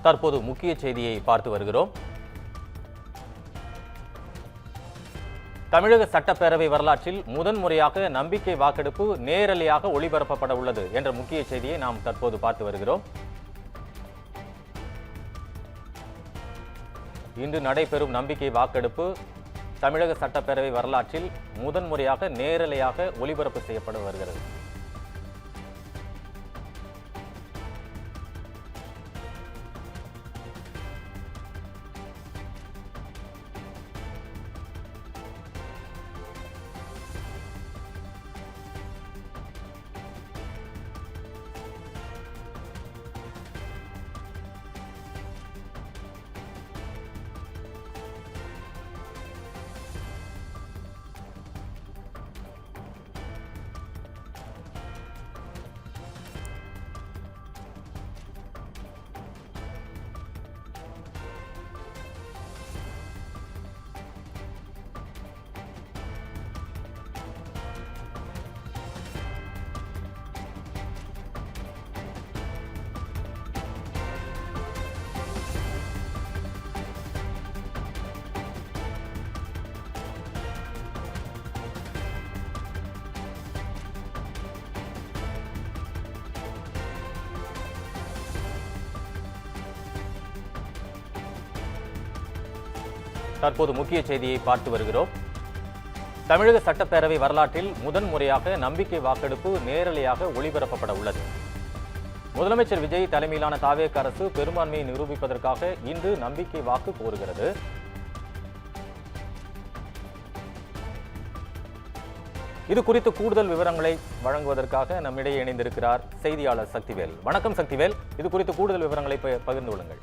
தற்போது முக்கிய செய்தியை பார்த்து வருகிறோம். தமிழக சட்டப்பேரவை வரலாற்றில் முதன்முறையாக நம்பிக்கை வாக்கெடுப்பு நேரலையாக ஒளிபரப்பப்பட உள்ளது என்ற முக்கிய செய்தியை நாம் தற்போது பார்த்து வருகிறோம். இன்று நடைபெறும் நம்பிக்கை வாக்கெடுப்பு தமிழக சட்டப்பேரவை வரலாற்றில் முதன்முறையாக நேரலையாக ஒளிபரப்பு செய்யப்பட வருகிறது. தற்போது முக்கிய செய்தியை பார்த்து வருகிறோம். தமிழக சட்டப்பேரவை வரலாற்றில் முதன்முறையாக நம்பிக்கை வாக்கெடுப்பு நேரலையாக ஒளிபரப்பப்பட உள்ளது. முதலமைச்சர் விஜய் தலைமையிலான தாவேக அரசு பெரும்பான்மையை நிரூபிப்பதற்காக இன்று நம்பிக்கை வாக்கு கோருகிறது. இது குறித்து கூடுதல் விவரங்களை வழங்குவதற்காக நம்மிடையே இணைந்திருக்கிறார் செய்தியாளர் சக்திவேல். வணக்கம் சக்திவேல், இது குறித்து கூடுதல் விவரங்களை பகிர்ந்து கொள்ளுங்கள்.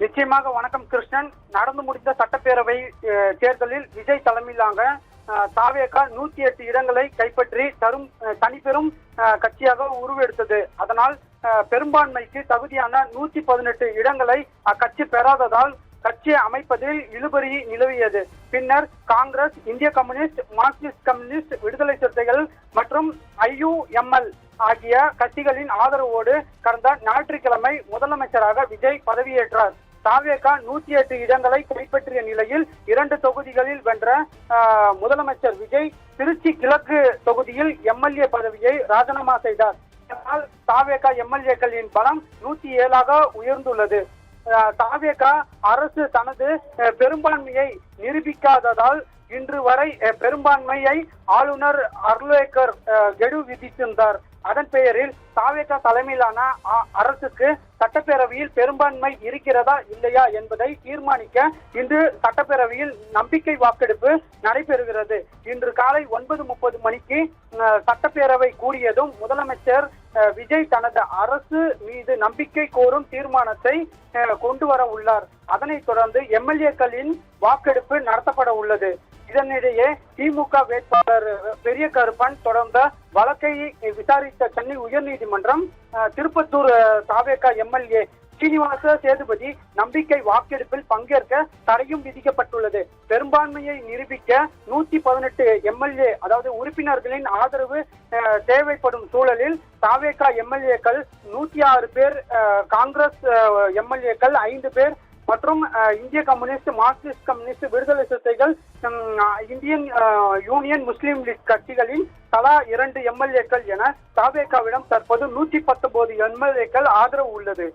நிச்சயமாக வணக்கம் கிருஷ்ணன். நடந்து முடிந்த சட்டப்பேரவை தேர்தலில் விஜய் தலைமையிலான தாவேக 108 இடங்களை கைப்பற்றி தனிப்பெரும் கட்சியாக உருவெடுத்தது. அதனால் பெரும்பான்மைக்கு தகுதியான 118 இடங்களை அக்கட்சி பெறாததால் கட்சி அமைப்பதில் இழுபறி நிலவியது. பின்னர் காங்கிரஸ், இந்திய கம்யூனிஸ்ட், மார்க்சிஸ்ட் கம்யூனிஸ்ட், விடுதலை சிறுத்தைகள் மற்றும் IUML ஆகிய கட்சிகளின் ஆதரவோடு கடந்த ஞாயிற்றுக்கிழமை முதலமைச்சராக விஜய் பதவியேற்றார். தாவேக 108 இடங்களை கைப்பற்றிய நிலையில் 2 தொகுதிகளில் வென்ற முதலமைச்சர் விஜய் திருச்சி கிழக்கு தொகுதியில் MLA பதவியை ராஜினாமா செய்தார். இதனால் தாவேக MLAக்களின் பலம் 107ஆக உயர்ந்துள்ளது. தாவேக அரசு தனது பெரும்பான்மையை நிரூபிக்காததால் இன்று வரை பெரும்பான்மையை ஆளுநர் அர்லேக்கர் கெடு விதித்திருந்தார். அதன் பெயரில் தாவேக தலைமையிலான அரசுக்கு சட்டப்பேரவையில் பெரும்பான்மை இருக்கிறதா இல்லையா என்பதை தீர்மானிக்க இன்று சட்டப்பேரவையில் நம்பிக்கை வாக்கெடுப்பு நடைபெறுகிறது. இன்று காலை 9:30 மணிக்கு சட்டப்பேரவை கூடியதும் முதலமைச்சர் விஜய் தனது அரசு மீது நம்பிக்கை கோரும் தீர்மானத்தை கொண்டு வர உள்ளார். அதனைத் தொடர்ந்து MLAக்களின் வாக்கெடுப்பு நடத்தப்பட உள்ளது. இதனிடையே திமுக வேட்பாளர் பெரிய கருப்பன் தொடர்ந்த வழக்கை விசாரித்த சென்னை உயர்நீதிமன்றம் திருப்பத்தூர் தாவேக MLA சீனிவாச சேதுபதி நம்பிக்கை வாக்கெடுப்பில் பங்கேற்க தடையும் விதிக்கப்பட்டுள்ளது. பெரும்பான்மையை நிரூபிக்க 118 MLA அதாவது உறுப்பினர்களின் ஆதரவு தேவைப்படும் சூழலில் தாவேக MLAக்கள் 106 பேர், காங்கிரஸ் MLAக்கள் 5 பேர் மற்றும் இந்திய கம்யூனிஸ்ட், மார்க்சிஸ்ட் கம்யூனிஸ்ட், விடுதலை சிறுத்தைகள், இந்தியன் யூனியன் முஸ்லீம் லீக் கட்சிகளின் தலா 2 MLAக்கள் என தாவேகாவிடம் தற்போது 119 MLAக்கள் ஆதரவு உள்ளது.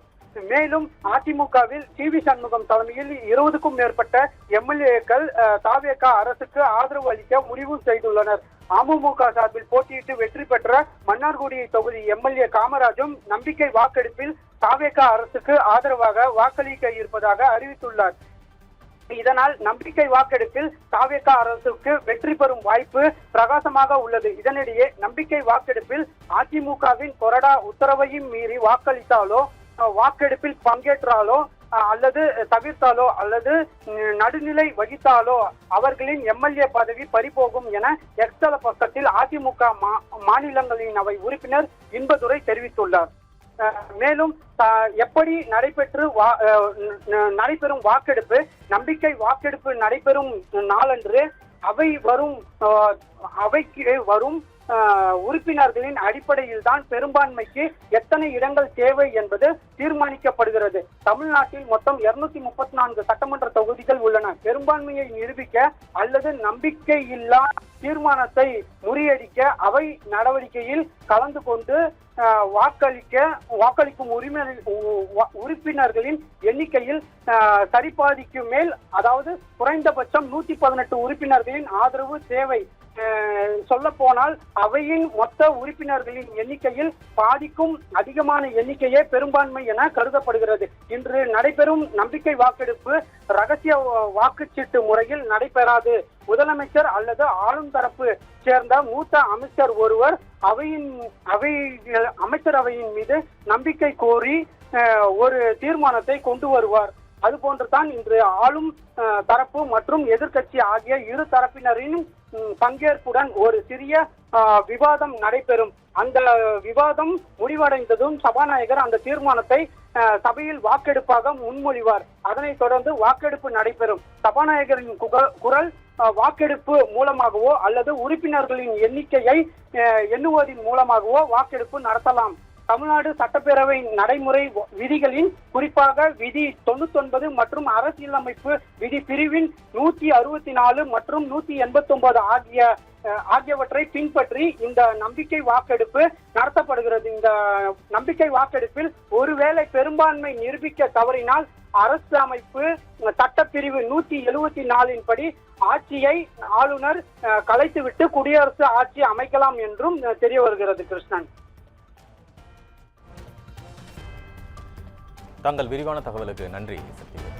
மேலும் அதிமுகவில் CV சண்முகம் தலைமையில் 20க்கும் மேற்பட்ட MLAக்கள் தாவேக அரசுக்கு ஆதரவு அளிக்க முடிவு செய்துள்ளனர். அமமுக சார்பில் போட்டியிட்டு வெற்றி பெற்ற மன்னார்குடி தொகுதி MLA காமராஜும் நம்பிக்கை வாக்கெடுப்பில் தாவேக அரசுக்கு ஆதரவாக வாக்களிக்க இருப்பதாக அறிவித்துள்ளார். இதனால் நம்பிக்கை வாக்கெடுப்பில் தாவேக அரசுக்கு வெற்றி பெறும் வாய்ப்பு பிரகாசமாக உள்ளது. இதனிடையே நம்பிக்கை வாக்கெடுப்பில் அதிமுகவின் கொறடா உத்தரவையும் மீறி வாக்களித்தாலோ, வாக்கெடுப்பில் பங்கேற்றாலோ அல்லது தவிர்த்தாலோ அல்லது நடுநிலை வகித்தாலோ அவர்களின் MLA பதவி பறிபோகும் என எக்ஸ்தல பக்கத்தில் அதிமுக மாநிலங்களின் அவை உறுப்பினர் இன்பதுரை தெரிவித்துள்ளார். மேலும் எப்படி நடைபெறும் வாக்கெடுப்பு நம்பிக்கை வாக்கெடுப்பு நடைபெறும் நாளன்று அவைக்கு வரும் உறுப்பினர்களின் அடிப்படையில் தான் பெரும்பான்மைக்கு எத்தனை இடங்கள் தேவை என்பது தீர்மானிக்கப்படுகிறது. தமிழ்நாட்டில் மொத்தம் 234 சட்டமன்ற தொகுதிகள் உள்ளன. பெரும்பான்மையை நிரூபிக்க அல்லது நம்பிக்கையில்லா தீர்மானத்தை முறியடிக்க அவை நடவடிக்கையில் கலந்து கொண்டு வாக்களிக்கும் உறுப்பினர்களின் எண்ணிக்கையில் சரிபாதிக்கு மேல், அதாவது குறைந்தபட்சம் 118 உறுப்பினர்களின் ஆதரவு தேவை. சொல்ல போனால் அவையின் மொத்த உறுப்பினர்களின் எண்ணிக்கையில் பாதிக்கும் அதிகமான எண்ணிக்கையே பெரும்பான்மை என கருதப்படுகிறது. இன்று நடைபெறும் நம்பிக்கை வாக்கெடுப்பு ரகசிய வாக்குச்சீட்டு முறையில் நடைபெறாது. முதலமைச்சர் அல்லது ஆளும் தரப்பு சேர்ந்த மூத்த அமைச்சர் ஒருவர் அமைச்சரவையின் மீது நம்பிக்கை கோரி ஒரு தீர்மானத்தை கொண்டு வருவார். அதுபோன்றுதான் இன்று ஆளும் தரப்பு மற்றும் எதிர்க்கட்சி ஆகிய இரு தரப்பினரின் பங்கேற்புடன் ஒரு சிறிய விவாதம் நடைபெறும். அந்த விவாதம் முடிவடைந்ததும் சபாநாயகர் அந்த தீர்மானத்தை சபையில் வாக்கெடுப்பாக முன்மொழிவார். அதனைத் தொடர்ந்து வாக்கெடுப்பு நடைபெறும். சபாநாயகரின் குரல் வாக்கெடுப்பு மூலமாகவோ அல்லது உறுப்பினர்களின் எண்ணிக்கையை எண்ணுவதன் மூலமாகவோ வாக்கெடுப்பு நடத்தலாம். தமிழ்நாடு சட்டப்பேரவை நடைமுறை விதிகளின் குறிப்பாக விதி 99 மற்றும் அரசியலமைப்பு விதி பிரிவின் 164 மற்றும் 189 ஆகியவற்றை பின்பற்றி இந்த நம்பிக்கை வாக்கெடுப்பு நடத்தப்படுகிறது. இந்த நம்பிக்கை வாக்கெடுப்பில் ஒருவேளை பெரும்பான்மை நிரூபிக்க தவறினால் அரசியலமைப்பு சட்டப்பிரிவு 174 படி ஆட்சியை ஆளுநர் கலைத்துவிட்டு குடியரசு ஆட்சி அமைக்கலாம் என்றும் தெரிய வருகிறது. கிருஷ்ணன், தங்கள் விரிவான தகவலுக்கு நன்றி சக்திவேல்.